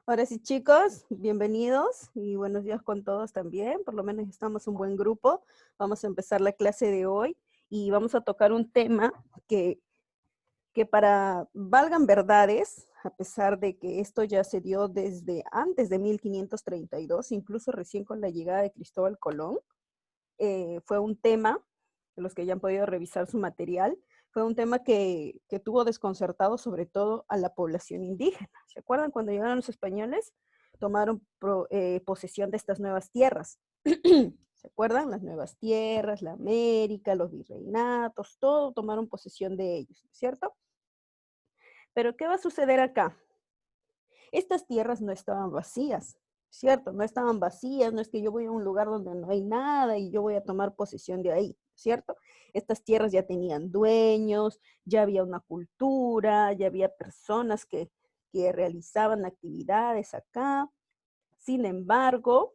Ahora sí, chicos, bienvenidos y buenos días con todos también. Por lo menos estamos un buen grupo. Vamos a empezar la clase de hoy y vamos a tocar un tema que, que para valgan verdades, a pesar de que esto ya se dio desde antes de 1532, incluso recién con la llegada de Cristóbal Colón, fue un tema, los que ya han podido revisar su material, fue un tema que tuvo desconcertado sobre todo a la población indígena. ¿Se acuerdan cuando llegaron los españoles? Tomaron posesión de estas nuevas tierras. ¿Se acuerdan? Las nuevas tierras, la América, los virreinatos, todo tomaron posesión de ellos, ¿cierto? Pero ¿qué va a suceder acá? Estas tierras no estaban vacías, ¿cierto? No estaban vacías, no es que yo voy a un lugar donde no hay nada y yo voy a tomar posesión de ahí, ¿cierto? Estas tierras ya tenían dueños, ya había una cultura, ya había personas que realizaban actividades acá. Sin embargo,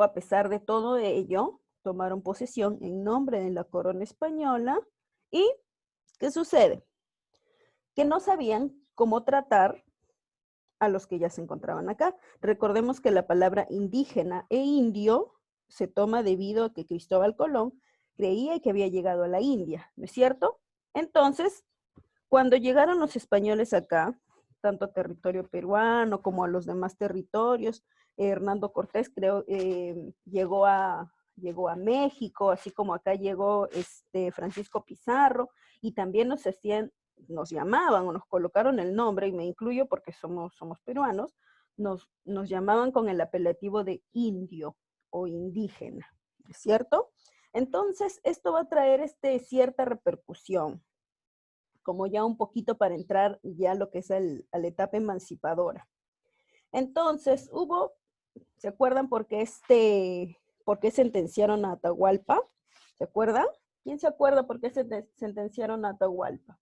a pesar de todo ello, tomaron posesión en nombre de la corona española y ¿qué sucede? Que no sabían cómo tratar a los que ya se encontraban acá. Recordemos que la palabra indígena e indio se toma debido a que Cristóbal Colón creía que había llegado a la India, ¿no es cierto? Entonces, cuando llegaron los españoles acá, tanto a territorio peruano como a los demás territorios, Hernando Cortés llegó a México, así como acá llegó Francisco Pizarro, y también nos llamaban o nos colocaron el nombre, y me incluyo porque somos peruanos, nos llamaban con el apelativo de indio o indígena, ¿cierto? Entonces, esto va a traer cierta repercusión, como ya un poquito para entrar ya a lo que es a la etapa emancipadora. Entonces, ¿se acuerdan por qué sentenciaron a Atahualpa? ¿Se acuerdan? ¿Quién se acuerda por qué sentenciaron a Atahualpa?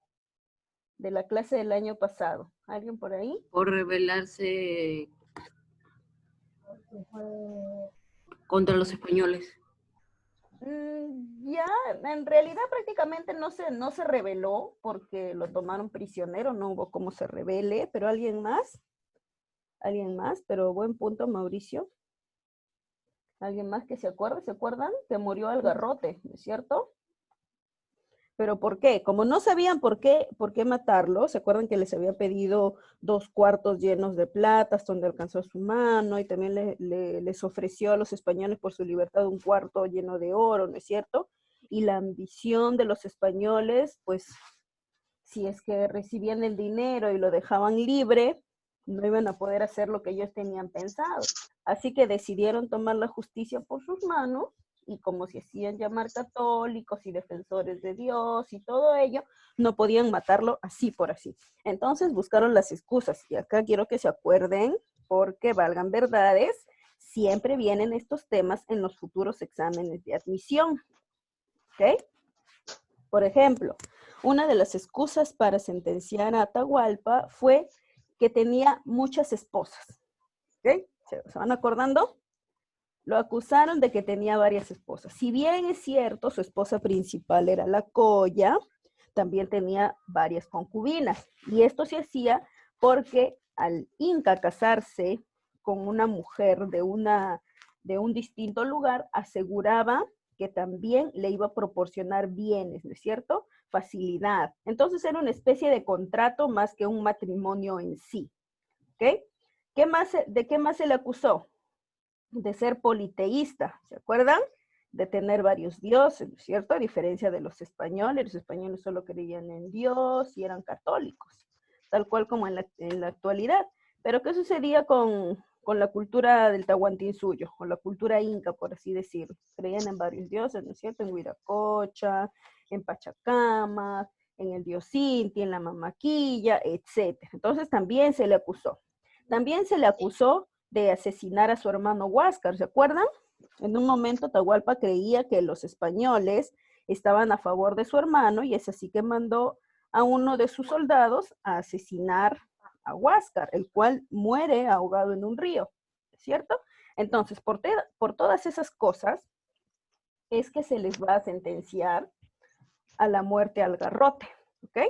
De la clase del año pasado. ¿Alguien por ahí? Por rebelarse contra los españoles. Ya, en realidad prácticamente no se rebeló porque lo tomaron prisionero, no hubo cómo se rebele, pero alguien más, pero buen punto, Mauricio. ¿Alguien más que se acuerde? ¿Se acuerdan? Que murió al garrote, ¿no es cierto? ¿Pero por qué? Como no sabían por qué matarlo, ¿se acuerdan que les había pedido 2 cuartos llenos de plata hasta donde alcanzó su mano? Y también les ofreció a los españoles por su libertad un cuarto lleno de oro, ¿no es cierto? Y la ambición de los españoles, pues, si es que recibían el dinero y lo dejaban libre, no iban a poder hacer lo que ellos tenían pensado. Así que decidieron tomar la justicia por sus manos y como se hacían llamar católicos y defensores de Dios y todo ello, no podían matarlo así por así. Entonces buscaron las excusas y acá quiero que se acuerden, porque valgan verdades, siempre vienen estos temas en los futuros exámenes de admisión. ¿Ok? Por ejemplo, una de las excusas para sentenciar a Atahualpa fue que tenía muchas esposas. ¿Ok? ¿Se van acordando? Lo acusaron de que tenía varias esposas. Si bien es cierto, su esposa principal era la Colla, también tenía varias concubinas. Y esto se hacía porque al Inca casarse con una mujer de un distinto lugar, aseguraba que también le iba a proporcionar bienes, ¿no es cierto? Facilidad. Entonces era una especie de contrato más que un matrimonio en sí. ¿Ok? ¿De qué más se le acusó? De ser politeísta, ¿se acuerdan? De tener varios dioses, ¿no es cierto? A diferencia de los españoles solo creían en Dios y eran católicos, tal cual como en la actualidad. Pero ¿qué sucedía con la cultura del Tahuantinsuyo, o la cultura inca, por así decirlo? Creían en varios dioses, ¿no es cierto? En Huiracocha, en Pachacama, en el dios Inti, en la Mamaquilla, etc. Entonces también se le acusó. También se le acusó de asesinar a su hermano Huáscar, ¿se acuerdan? En un momento Atahualpa creía que los españoles estaban a favor de su hermano y es así que mandó a uno de sus soldados a asesinar a Huáscar, el cual muere ahogado en un río, ¿cierto? Entonces, por todas esas cosas es que se les va a sentenciar a la muerte al garrote, ¿ok?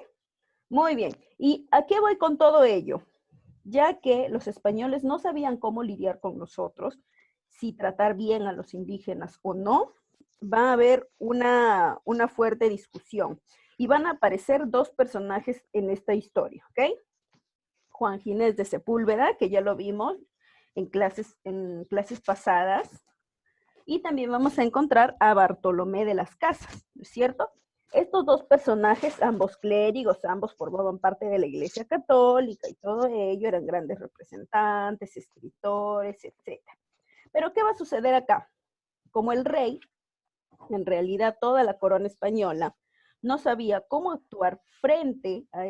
Muy bien. ¿Y a qué voy con todo ello? ya que los españoles no sabían cómo lidiar con nosotros, si tratar bien a los indígenas o no, va a haber una fuerte discusión y van a aparecer dos personajes en esta historia, ¿ok? Juan Ginés de Sepúlveda, que ya lo vimos en clases pasadas, y también vamos a encontrar a Bartolomé de las Casas, ¿no es cierto? Estos dos personajes, ambos clérigos, ambos formaban parte de la Iglesia Católica y todo ello, eran grandes representantes, escritores, etc. Pero ¿qué va a suceder acá? Como el rey, en realidad toda la corona española, no sabía cómo actuar frente a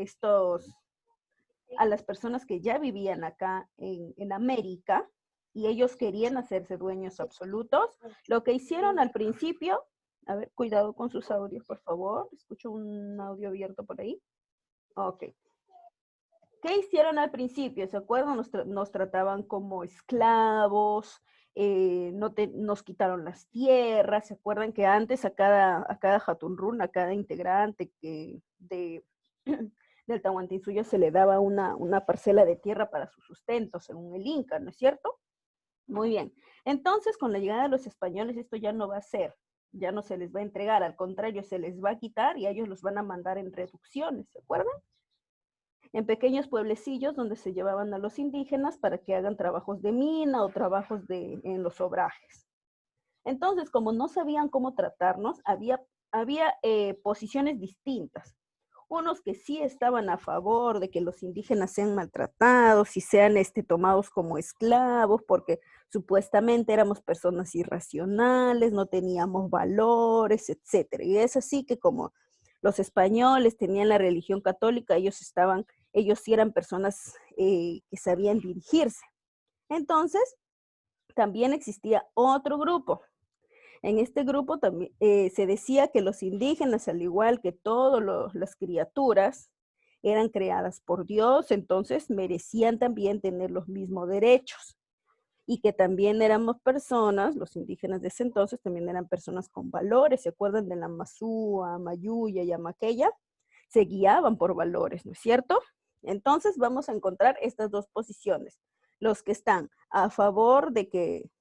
las personas que ya vivían acá en América, y ellos querían hacerse dueños absolutos. Lo que hicieron al principio, a ver, cuidado con sus audios, por favor. Escucho un audio abierto por ahí. Ok. ¿Qué hicieron al principio? ¿Se acuerdan? Nos trataban como esclavos, nos quitaron las tierras. ¿Se acuerdan que antes a cada Hatunrun, a cada integrante del Tahuantinsuyo se le daba una parcela de tierra para su sustento, según el Inca, ¿no es cierto? Muy bien. Entonces, con la llegada de los españoles, esto ya no va a ser, ya no se les va a entregar, al contrario, se les va a quitar y a ellos los van a mandar en reducciones, ¿se acuerdan? En pequeños pueblecillos donde se llevaban a los indígenas para que hagan trabajos de mina o trabajos en los obrajes. Entonces, como no sabían cómo tratarnos, había posiciones distintas. Unos que sí estaban a favor de que los indígenas sean maltratados y sean tomados como esclavos, porque supuestamente éramos personas irracionales, no teníamos valores, etc. Y es así que como los españoles tenían la religión católica, ellos sí eran personas que sabían dirigirse. Entonces, también existía otro grupo. En este grupo también se decía que los indígenas, al igual que todas las criaturas, eran creadas por Dios, entonces merecían también tener los mismos derechos. Y que también éramos personas, los indígenas de ese entonces también eran personas con valores. ¿Se acuerdan de la Mazúa, Mayuya y Amaqueya? Se guiaban por valores, ¿no es cierto? Entonces vamos a encontrar estas dos posiciones. Los que están a favor de que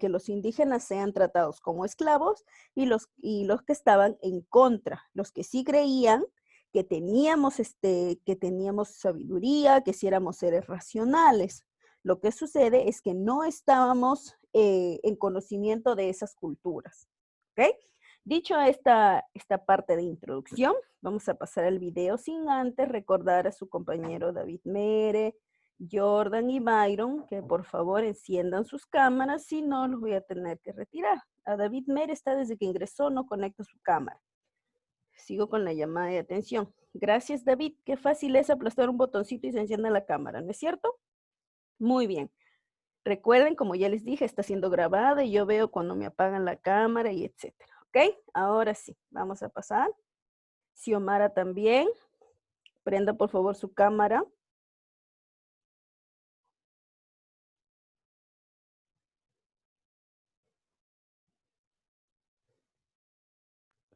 los indígenas sean tratados como esclavos y los que estaban en contra, los que sí creían que teníamos sabiduría, que sí éramos seres racionales. Lo que sucede es que no estábamos en conocimiento de esas culturas. ¿Ok? Dicho esta parte de introducción, vamos a pasar al video sin antes recordar a su compañero David Mere, Jordan y Byron, que por favor enciendan sus cámaras, si no los voy a tener que retirar. A David Mere está desde que ingresó, no conecta su cámara. Sigo con la llamada de atención. Gracias, David. Qué fácil es aplastar un botoncito y se enciende la cámara, ¿no es cierto? Muy bien. Recuerden, como ya les dije, está siendo grabada y yo veo cuando me apagan la cámara y etcétera. ¿Ok? Ahora sí, vamos a pasar. Xiomara también. Prenda por favor su cámara.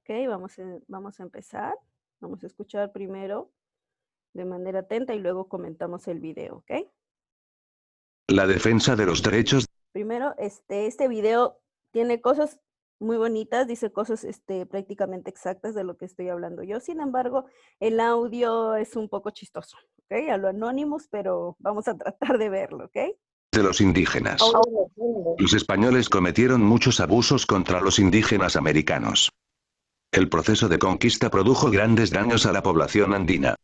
Ok, vamos a empezar. Vamos a escuchar primero de manera atenta y luego comentamos el video, ¿ok? La defensa de los derechos. Primero, este video tiene cosas muy bonitas, dice cosas prácticamente exactas de lo que estoy hablando yo. Sin embargo, el audio es un poco chistoso, ¿ok? A lo Anonymous, pero vamos a tratar de verlo, ¿ok? De los indígenas. Los españoles cometieron muchos abusos contra los indígenas americanos. El proceso de conquista produjo grandes daños a la población andina.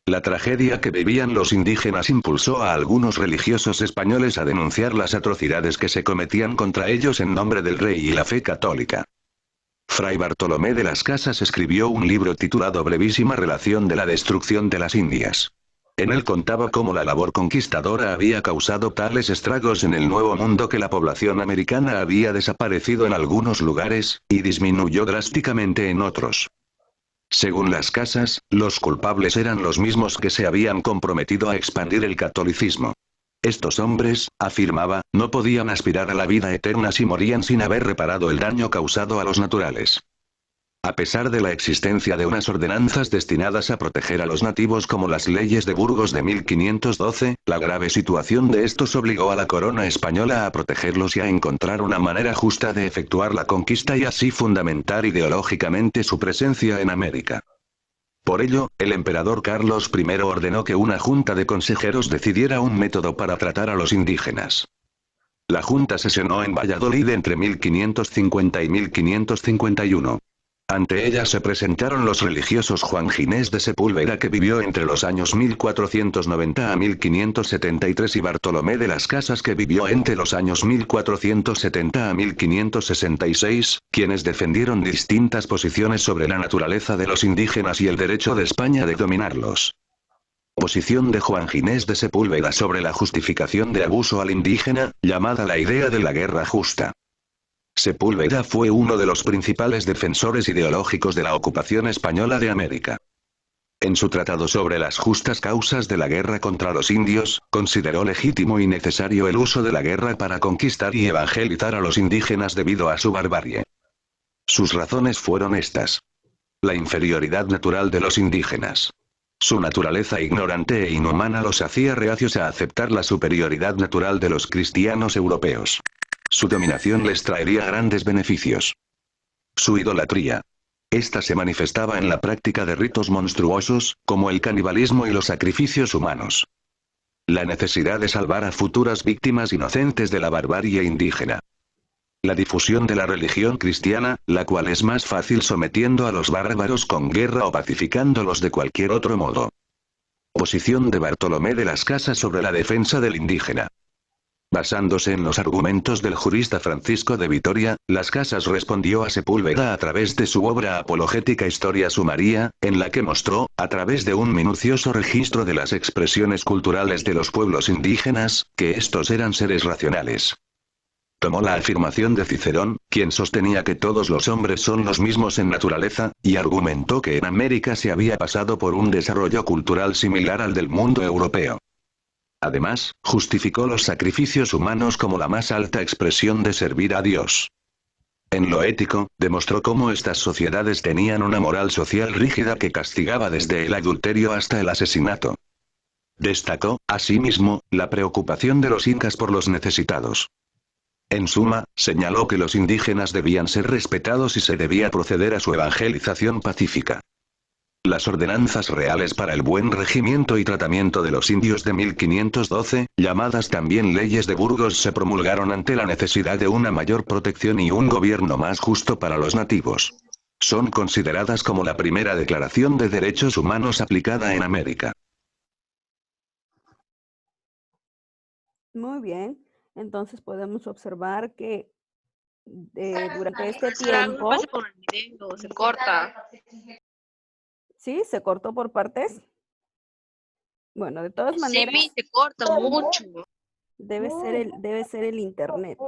La tragedia que vivían los indígenas impulsó a algunos religiosos españoles a denunciar las atrocidades que se cometían contra ellos en nombre del rey y la fe católica. Fray Bartolomé de las Casas escribió un libro titulado Brevísima Relación de la Destrucción de las Indias. En él contaba cómo la labor conquistadora había causado tales estragos en el Nuevo Mundo que la población americana había desaparecido en algunos lugares, y disminuyó drásticamente en otros. Según las Casas, los culpables eran los mismos que se habían comprometido a expandir el catolicismo. Estos hombres, afirmaba, no podían aspirar a la vida eterna si morían sin haber reparado el daño causado a los naturales. A pesar de la existencia de unas ordenanzas destinadas a proteger a los nativos como las leyes de Burgos de 1512, la grave situación de estos obligó a la corona española a protegerlos y a encontrar una manera justa de efectuar la conquista y así fundamentar ideológicamente su presencia en América. Por ello, el emperador Carlos I ordenó que una junta de consejeros decidiera un método para tratar a los indígenas. La junta sesionó en Valladolid entre 1550 y 1551. Ante ella se presentaron los religiosos Juan Ginés de Sepúlveda, que vivió entre los años 1490 a 1573, y Bartolomé de las Casas, que vivió entre los años 1470 a 1566, quienes defendieron distintas posiciones sobre la naturaleza de los indígenas y el derecho de España de dominarlos. Posición de Juan Ginés de Sepúlveda sobre la justificación de abuso al indígena, llamada la idea de la guerra justa. Sepúlveda fue uno de los principales defensores ideológicos de la ocupación española de América. En su tratado sobre las justas causas de la guerra contra los indios, consideró legítimo y necesario el uso de la guerra para conquistar y evangelizar a los indígenas debido a su barbarie. Sus razones fueron estas: la inferioridad natural de los indígenas. Su naturaleza ignorante e inhumana los hacía reacios a aceptar la superioridad natural de los cristianos europeos. Su dominación les traería grandes beneficios. Su idolatría. Esta se manifestaba en la práctica de ritos monstruosos, como el canibalismo y los sacrificios humanos. La necesidad de salvar a futuras víctimas inocentes de la barbarie indígena. La difusión de la religión cristiana, la cual es más fácil sometiendo a los bárbaros con guerra o pacificándolos de cualquier otro modo. Posición de Bartolomé de las Casas sobre la defensa del indígena. Basándose en los argumentos del jurista Francisco de Vitoria, Las Casas respondió a Sepúlveda a través de su obra apologética Historia Sumaria, en la que mostró, a través de un minucioso registro de las expresiones culturales de los pueblos indígenas, que estos eran seres racionales. Tomó la afirmación de Cicerón, quien sostenía que todos los hombres son los mismos en naturaleza, y argumentó que en América se había pasado por un desarrollo cultural similar al del mundo europeo. Además, justificó los sacrificios humanos como la más alta expresión de servir a Dios. En lo ético, demostró cómo estas sociedades tenían una moral social rígida que castigaba desde el adulterio hasta el asesinato. Destacó, asimismo, la preocupación de los incas por los necesitados. En suma, señaló que los indígenas debían ser respetados y se debía proceder a su evangelización pacífica. Las ordenanzas reales para el buen regimiento y tratamiento de los indios de 1512, llamadas también leyes de Burgos, se promulgaron ante la necesidad de una mayor protección y un gobierno más justo para los nativos. Son consideradas como la primera declaración de derechos humanos aplicada en América. Muy bien, entonces podemos observar que durante este tiempo... No por el video, se corta. ¿Sí? ¿Se cortó por partes? Bueno, de todas maneras... Sí, se corta mucho. Debe ser el internet.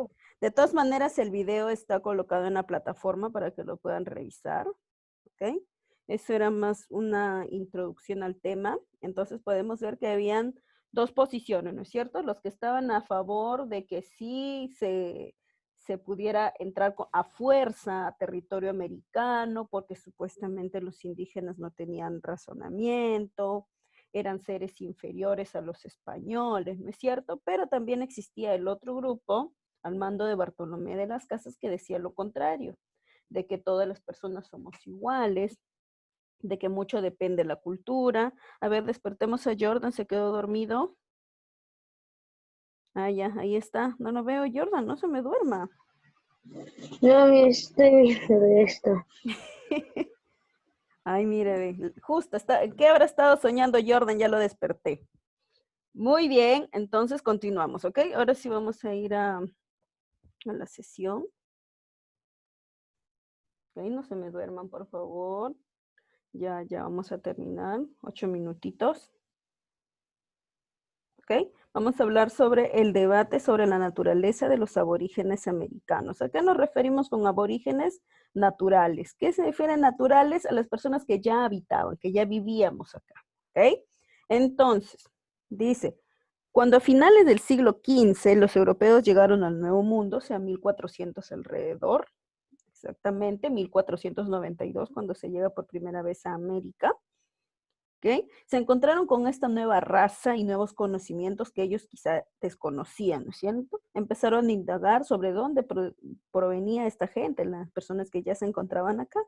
De todas maneras, el video está colocado en la plataforma para que lo puedan revisar. ¿Ok? Eso era más una introducción al tema. Entonces podemos ver que habían dos posiciones, ¿no es cierto? Los que estaban a favor de que sí se pudiera entrar a fuerza a territorio americano, porque supuestamente los indígenas no tenían razonamiento, eran seres inferiores a los españoles, ¿no es cierto? Pero también existía el otro grupo, al mando de Bartolomé de las Casas, que decía lo contrario, de que todas las personas somos iguales, de que mucho depende de la cultura. A ver, despertemos a Jordan, se quedó dormido. Ah, ya, ahí está. No lo veo, Jordan, no se me duerma. No, estoy viendo esto. Ay, mire, justo, ¿qué habrá estado soñando Jordan? Ya lo desperté. Muy bien, entonces continuamos, ¿ok? Ahora sí vamos a ir a la sesión. Ok, no se me duerman, por favor. Ya vamos a terminar. 8 minutitos. ¿Ok? Vamos a hablar sobre el debate sobre la naturaleza de los aborígenes americanos. ¿A qué nos referimos con aborígenes naturales? ¿Qué se refiere a naturales? A las personas que ya habitaban, que ya vivíamos acá. ¿Ok? Entonces, dice, cuando a finales del siglo XV los europeos llegaron al Nuevo Mundo, o sea, 1400 alrededor, exactamente 1492, cuando se llega por primera vez a América. ¿Okay? Se encontraron con esta nueva raza y nuevos conocimientos que ellos quizá desconocían, ¿no es cierto? Empezaron a indagar sobre dónde provenía esta gente, las personas que ya se encontraban acá.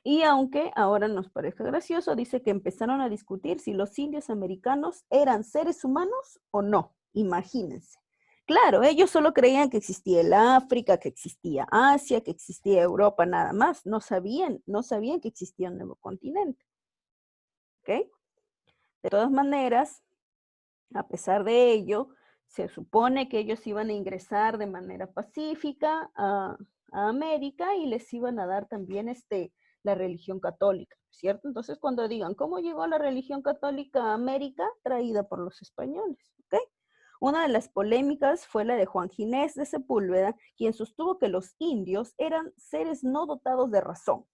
Y aunque ahora nos parezca gracioso, dice que empezaron a discutir si los indios americanos eran seres humanos o no. Imagínense. Claro, ellos solo creían que existía el África, que existía Asia, que existía Europa, nada más. No sabían que existía un nuevo continente. ¿Ok? De todas maneras, a pesar de ello, se supone que ellos iban a ingresar de manera pacífica a América y les iban a dar también la religión católica, ¿cierto? Entonces, cuando digan, ¿cómo llegó la religión católica a América? Traída por los españoles, ¿ok? Una de las polémicas fue la de Juan Ginés de Sepúlveda, quien sostuvo que los indios eran seres no dotados de razón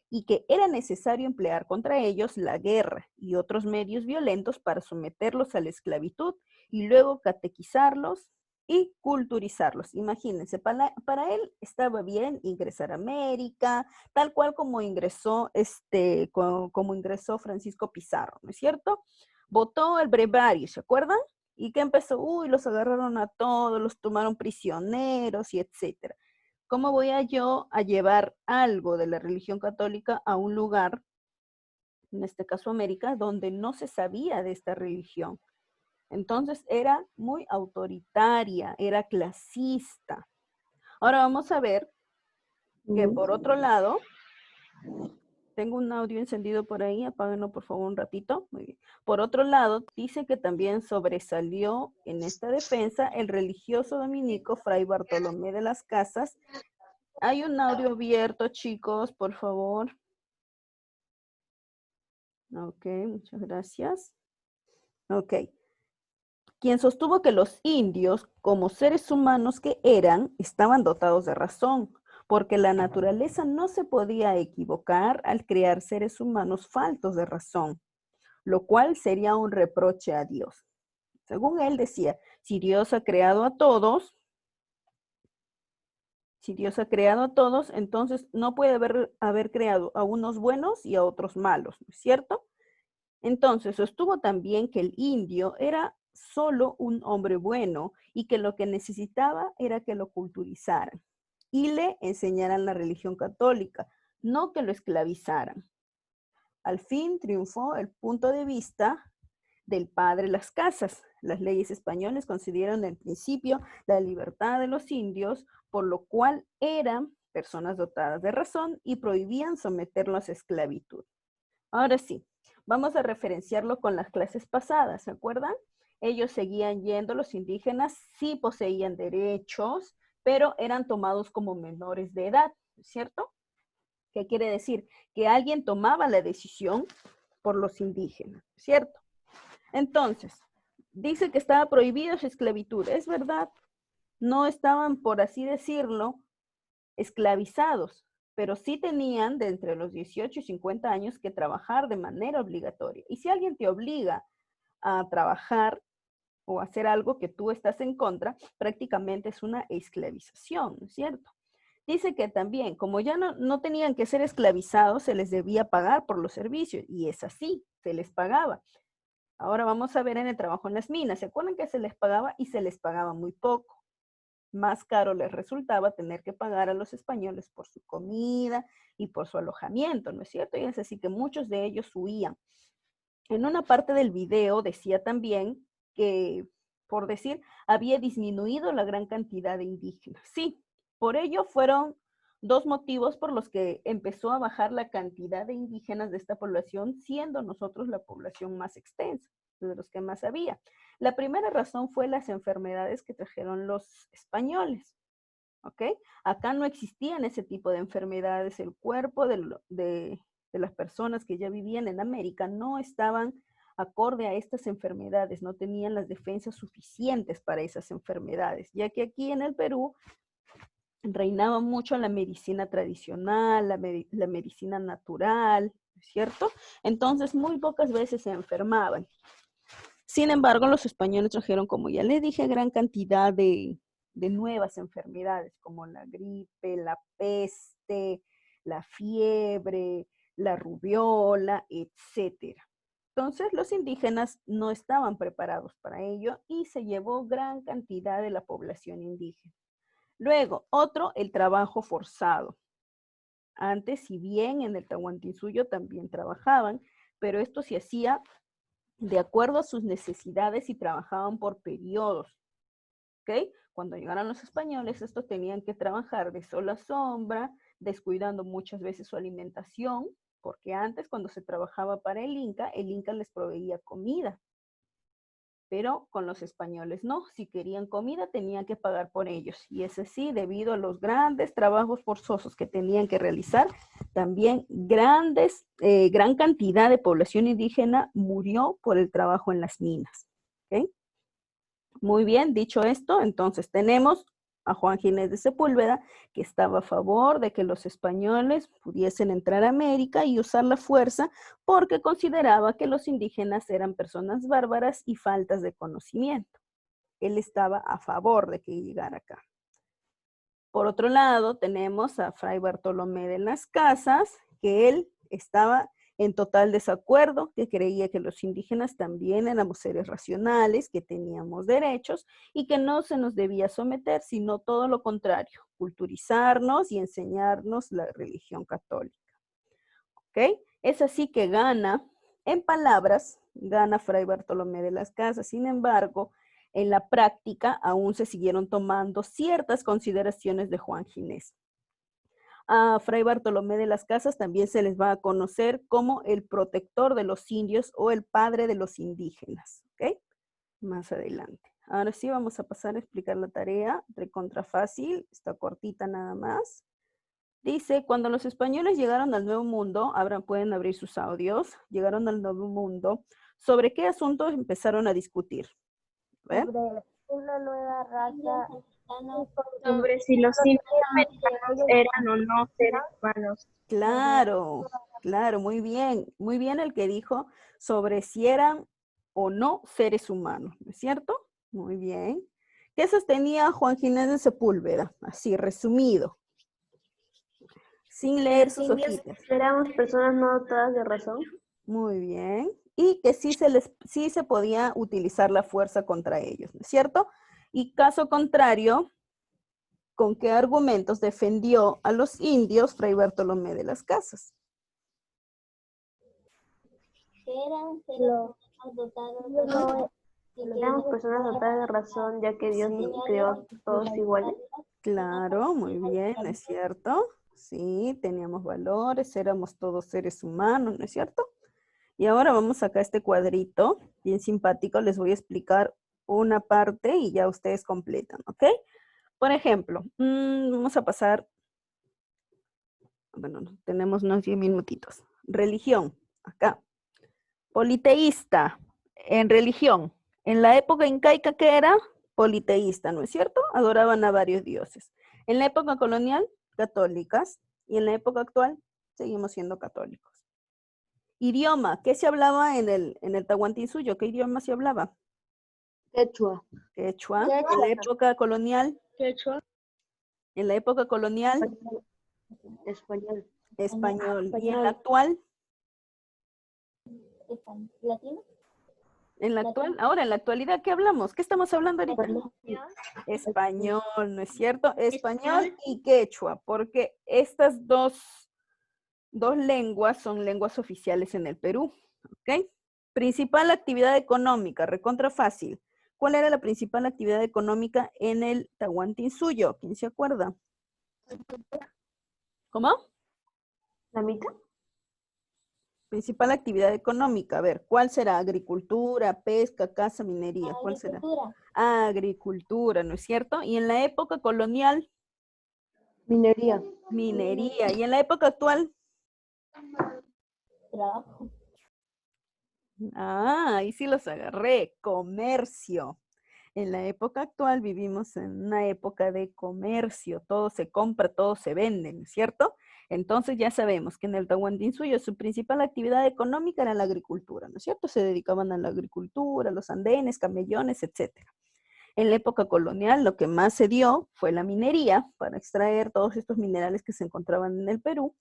y que era necesario emplear contra ellos la guerra y otros medios violentos para someterlos a la esclavitud y luego catequizarlos y culturizarlos. Imagínense, para él estaba bien ingresar a América, tal cual como ingresó, como ingresó Francisco Pizarro, ¿no es cierto? Votó el brevario, ¿se acuerdan? ¿Y qué empezó? Uy, los agarraron a todos, los tomaron prisioneros y etcétera. ¿Cómo voy yo a llevar algo de la religión católica a un lugar, en este caso América, donde no se sabía de esta religión? Entonces era muy autoritaria, era clasista. Ahora vamos a ver que por otro lado, tengo un audio encendido por ahí, apáguenlo por favor un ratito. Muy bien. Por otro lado, dice que también sobresalió en esta defensa el religioso dominico Fray Bartolomé de las Casas. Hay un audio abierto, chicos, por favor. Ok, muchas gracias. Ok. Quien sostuvo que los indios, como seres humanos que eran, estaban dotados de razón, porque la naturaleza no se podía equivocar al crear seres humanos faltos de razón, lo cual sería un reproche a Dios. Según él decía, si Dios ha creado a todos, entonces no puede haber creado a unos buenos y a otros malos, ¿no es cierto? Entonces sostuvo también que el indio era solo un hombre bueno y que lo que necesitaba era que lo culturizaran y le enseñaran la religión católica, no que lo esclavizaran. Al fin triunfó el punto de vista del padre Las Casas. Las leyes españolas concedieron en principio la libertad de los indios, por lo cual eran personas dotadas de razón y prohibían someterlos a esclavitud. Ahora sí, vamos a referenciarlo con las clases pasadas, ¿se acuerdan? Ellos seguían yendo, los indígenas sí poseían derechos, pero eran tomados como menores de edad, ¿cierto? ¿Qué quiere decir? Que alguien tomaba la decisión por los indígenas, ¿cierto? Entonces, dice que estaba prohibida su esclavitud. Es verdad, no estaban, por así decirlo, esclavizados, pero sí tenían de entre los 18 y 50 años que trabajar de manera obligatoria. Y si alguien te obliga a trabajar o a hacer algo que tú estás en contra, prácticamente es una esclavización, ¿no es cierto? Dice que también, como ya no tenían que ser esclavizados, se les debía pagar por los servicios, y es así, se les pagaba. Ahora vamos a ver en el trabajo en las minas. ¿Se acuerdan que se les pagaba y se les pagaba muy poco? Más caro les resultaba tener que pagar a los españoles por su comida y por su alojamiento, ¿no es cierto? Y es así que muchos de ellos huían. En una parte del video decía también que, por decir, había disminuido la gran cantidad de indígenas. Sí, por ello fueron dos motivos por los que empezó a bajar la cantidad de indígenas de esta población, siendo nosotros la población más extensa, de los que más había. La primera razón fue las enfermedades que trajeron los españoles, ¿ok? Acá no existían ese tipo de enfermedades, el cuerpo de las personas que ya vivían en América no estaban acorde a estas enfermedades, no tenían las defensas suficientes para esas enfermedades, ya que aquí en el Perú reinaba mucho la medicina tradicional, la medicina natural, ¿cierto? Entonces muy pocas veces se enfermaban. Sin embargo, los españoles trajeron, como ya les dije, gran cantidad de de nuevas enfermedades como la gripe, la peste, la fiebre, la rubiola, etcétera. Entonces, los indígenas no estaban preparados para ello y se llevó gran cantidad de la población indígena. Luego, otro, el trabajo forzado. Antes, si bien en el Tahuantinsuyo también trabajaban, pero esto se hacía de acuerdo a sus necesidades y trabajaban por periodos. ¿Ok? Cuando llegaron los españoles, estos tenían que trabajar de sol a sombra, descuidando muchas veces su alimentación, porque antes cuando se trabajaba para el Inca les proveía comida. Pero con los españoles no, si querían comida tenían que pagar por ellos. Y es así, debido a los grandes trabajos forzosos que tenían que realizar, también gran cantidad de población indígena murió por el trabajo en las minas. ¿Okay? Muy bien, dicho esto, entonces tenemos a Juan Ginés de Sepúlveda, que estaba a favor de que los españoles pudiesen entrar a América y usar la fuerza porque consideraba que los indígenas eran personas bárbaras y faltas de conocimiento. Él estaba a favor de que llegara acá. Por otro lado, tenemos a Fray Bartolomé de las Casas, que él estaba en total desacuerdo, que creía que los indígenas también éramos seres racionales, que teníamos derechos y que no se nos debía someter, sino todo lo contrario, culturizarnos y enseñarnos la religión católica. ¿Ok? Es así que gana, en palabras, gana Fray Bartolomé de las Casas. Sin embargo, en la práctica aún se siguieron tomando ciertas consideraciones de Juan Ginés. A Fray Bartolomé de las Casas también se les va a conocer como el protector de los indios o el padre de los indígenas. ¿Ok? Más adelante. Ahora sí vamos a pasar a explicar la tarea. Recontra fácil, está cortita nada más. Dice, cuando los españoles llegaron al Nuevo Mundo, pueden abrir sus audios, llegaron al Nuevo Mundo, ¿sobre qué asuntos empezaron a discutir? ¿Ver? Sobre una nueva raza. Sobre si los indios americanos eran o no seres humanos. Claro, claro, muy bien el que dijo sobre si eran o no seres humanos, ¿no es cierto? Muy bien. ¿Qué sostenía Juan Ginés de Sepúlveda? Así, resumido, sin leer sus hojitas. Éramos personas no dotadas de razón. Muy bien. Y que sí se podía utilizar la fuerza contra ellos, ¿no es cierto? Y caso contrario, ¿con qué argumentos defendió a los indios Fray Bartolomé de las Casas? Éramos personas dotadas de razón, ya que Dios nos creó a todos iguales. Claro, muy bien, ¿no es cierto? Sí, teníamos valores, éramos todos seres humanos, ¿no es cierto? Y ahora vamos acá a este cuadrito, bien simpático, les voy a explicar una parte y ya ustedes completan, ¿ok? Por ejemplo, vamos a pasar, bueno, tenemos unos 10 minutitos. Religión, acá. Politeísta, en religión. En la época incaica, ¿qué era? Politeísta, ¿no es cierto? Adoraban a varios dioses. En la época colonial, católicas. Y en la época actual, seguimos siendo católicos. Idioma, ¿qué se hablaba en el Tahuantinsuyo? ¿Qué idioma se hablaba? Quechua. Quechua. En la época colonial. Quechua. En la época colonial. Español. Español. ¿Y en la actual? ¿Latino? En la actual, ahora en la actualidad, ¿qué hablamos? ¿Qué estamos hablando ahorita? Español, ¿no es cierto? Español y quechua, porque estas dos lenguas son lenguas oficiales en el Perú, ¿ok? Principal actividad económica, recontra fácil. ¿Cuál era la principal actividad económica en el Tahuantinsuyo? ¿Quién se acuerda? ¿Cómo? ¿La mitad? Principal actividad económica, a ver, ¿cuál será? Agricultura, pesca, caza, minería, ¿cuál será? Agricultura, ¿no es cierto? Y en la época colonial, Minería. minería. Y en la época actual, Trabajo. ahí sí los agarré, comercio. En la época actual vivimos en una época de comercio, todo se compra, todo se vende, ¿no es cierto? Entonces ya sabemos que en el Tahuantinsuyo su principal actividad económica era la agricultura, ¿no es cierto? Se dedicaban a la agricultura, los andenes, camellones, etc. En la época colonial lo que más se dio fue la minería para extraer todos estos minerales que se encontraban en el Perú.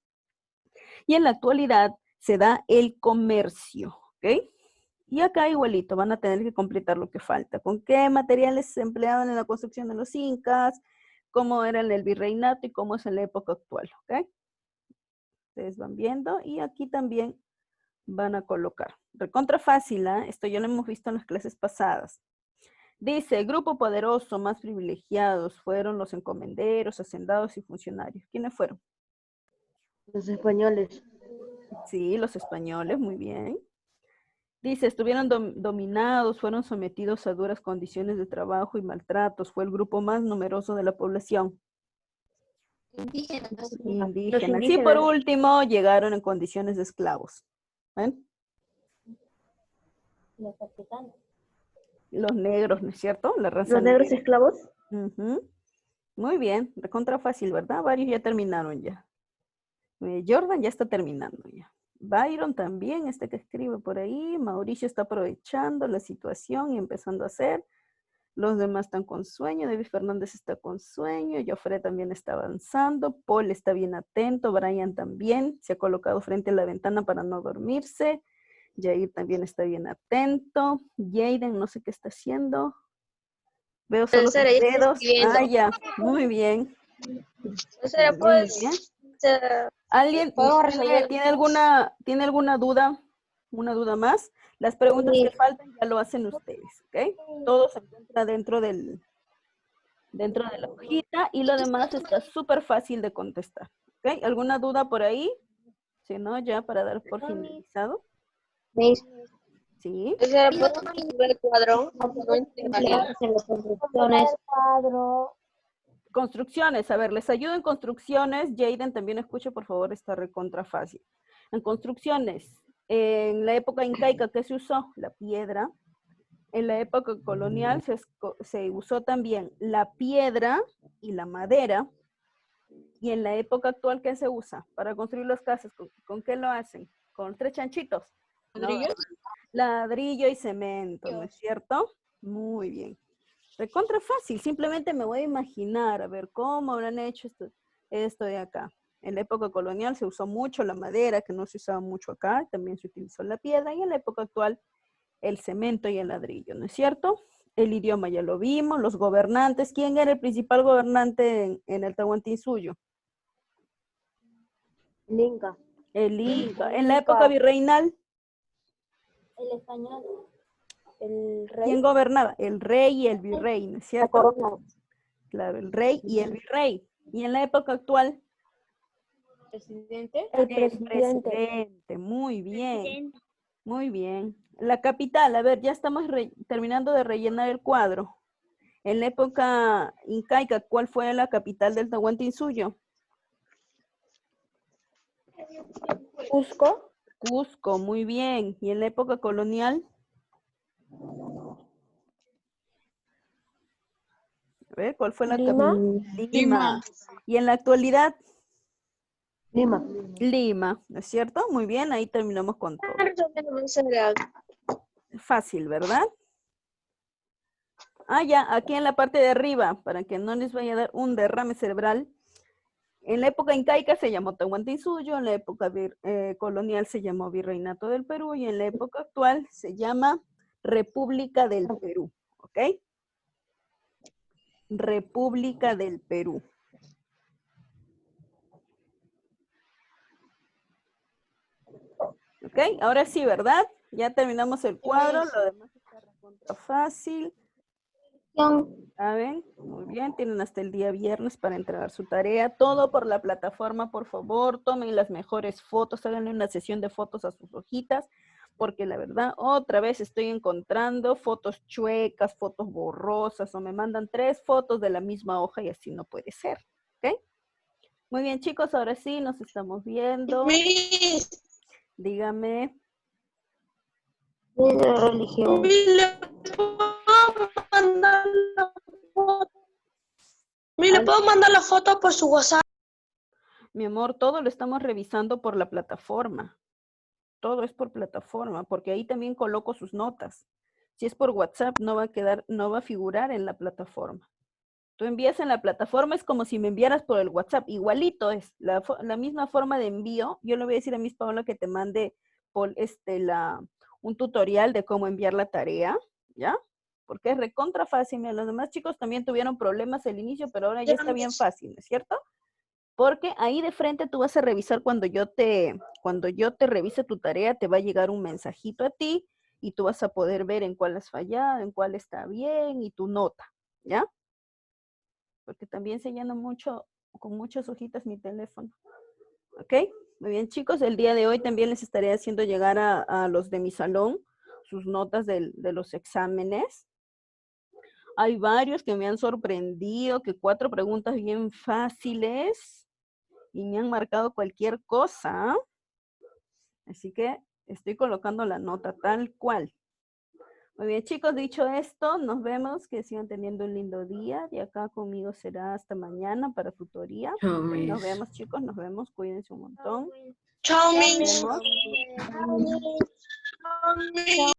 Y en la actualidad se da el comercio, ¿ok? Y acá igualito, van a tener que completar lo que falta. ¿Con qué materiales se empleaban en la construcción de los incas? ¿Cómo era en el virreinato y cómo es en la época actual? ¿Ok? Ustedes van viendo y aquí también van a colocar. Recontra fácil, ¿eh? Esto ya lo hemos visto en las clases pasadas. Dice, el grupo poderoso más privilegiados fueron los encomenderos, hacendados y funcionarios. ¿Quiénes fueron? Los españoles. Sí, los españoles, muy bien. Dice, estuvieron dominados, fueron sometidos a duras condiciones de trabajo y maltratos. Fue el grupo más numeroso de la población. Indígenas. Indígenas. Y por último, llegaron en condiciones de esclavos. ¿Ven? Los africanos. Los negros, ¿no es cierto? La raza ¿Los negros negra. esclavos? Muy bien, recontra fácil, ¿verdad? Varios ya terminaron ya. Jordan ya está terminando ya. Byron también, este que escribe por ahí. Mauricio está aprovechando la situación y empezando a hacer. Los demás están con sueño. David Fernández está con sueño. Joffre también está avanzando. Paul está bien atento. Brian también se ha colocado frente a la ventana para no dormirse. Jair también está bien atento. Jaden no sé qué está haciendo. Veo solo sus dedos. Ah, ya. Muy bien. Muy bien. ¿Alguien tiene alguna duda? ¿Una duda más? Las preguntas que faltan ya lo hacen ustedes, ¿ok? Todo se encuentra dentro de la hojita y lo demás está súper fácil de contestar, ¿ok? ¿Alguna duda por ahí? Si no, ya para dar por finalizado. Sí. ¿Puedo ver el cuadro? No entiendo. Construcciones, a ver, les ayudo en construcciones. Jaden, también escuche, por favor, está recontra fácil. En construcciones, en la época incaica, ¿qué se usó? La piedra. En la época colonial se usó también la piedra y la madera. Y en la época actual, ¿qué se usa? Para construir las casas, ¿con qué lo hacen? Con 3 chanchitos. ¿Ladrillo? ¿No? Ladrillo y cemento, ¿no es cierto? Muy bien. Recontra fácil, simplemente me voy a imaginar, a ver cómo habrán hecho esto de acá. En la época colonial se usó mucho la madera, que no se usaba mucho acá, también se utilizó la piedra, y en la época actual el cemento y el ladrillo, ¿no es cierto? El idioma ya lo vimos, los gobernantes. ¿Quién era el principal gobernante en el Tahuantinsuyo? El Inca. El Inca. En la época virreinal, El español. El rey. ¿quién gobernaba? El rey y el virrey, ¿no es cierto? Claro, el rey y el virrey. Y en la época actual, ¿Presidente? el presidente. Muy bien. Muy bien. La capital, a ver, ya estamos terminando de rellenar el cuadro. En la época incaica, ¿cuál fue la capital del Tahuantinsuyo? Cusco. Cusco, muy bien. ¿Y en la época colonial? A ver, ¿cuál fue la capital? Lima. ¿Y en la actualidad? Lima. Lima, ¿no es cierto? Muy bien, ahí terminamos con todo. Fácil, ¿verdad? Ah, ya, aquí en la parte de arriba, para que no les vaya a dar un derrame cerebral. En la época incaica se llamó Tahuantinsuyo, en la época colonial se llamó Virreinato del Perú y en la época actual se llama República del Perú, ¿ok? República del Perú. ¿Ok? Ahora sí, ¿verdad? Ya terminamos el cuadro, lo demás está recontra fácil. ¿Saben? Muy bien, tienen hasta el día viernes para entregar su tarea. Todo por la plataforma, por favor. Tomen las mejores fotos, háganle una sesión de fotos a sus hojitas, porque la verdad, otra vez estoy encontrando fotos chuecas, fotos borrosas, o me mandan 3 fotos de la misma hoja y así no puede ser. ¿Ok? Muy bien, chicos, ahora sí, nos estamos viendo. Dígame. De religión. ¿Le puedo mandar la foto por su WhatsApp? Mi amor, todo lo estamos revisando por la plataforma. Todo es por plataforma, porque ahí también coloco sus notas. Si es por WhatsApp, no va a figurar en la plataforma. Tú envías en la plataforma, es como si me enviaras por el WhatsApp, igualito es, la misma forma de envío. Yo le voy a decir a Miss Paola que te mande por un tutorial de cómo enviar la tarea, ¿ya? Porque es recontra fácil. Mira, los demás chicos también tuvieron problemas al inicio, pero ahora ya está bien fácil, ¿no es cierto? Porque ahí de frente tú vas a revisar cuando yo te revise tu tarea, te va a llegar un mensajito a ti y tú vas a poder ver en cuál has fallado, en cuál está bien y tu nota, ¿ya? Porque también se llena mucho, con muchas hojitas mi teléfono. ¿Ok? Muy bien, chicos. El día de hoy también les estaré haciendo llegar a los de mi salón sus notas de los exámenes. Hay varios que me han sorprendido, que 4 preguntas bien fáciles y me han marcado cualquier cosa. Así que estoy colocando la nota tal cual. Muy bien, chicos, dicho esto, nos vemos, que sigan teniendo un lindo día. De acá conmigo será hasta mañana para tutoría. Nos vemos, chicos, nos vemos. Cuídense un montón. Chao, Nos Miss. vemos. Chao, Miss.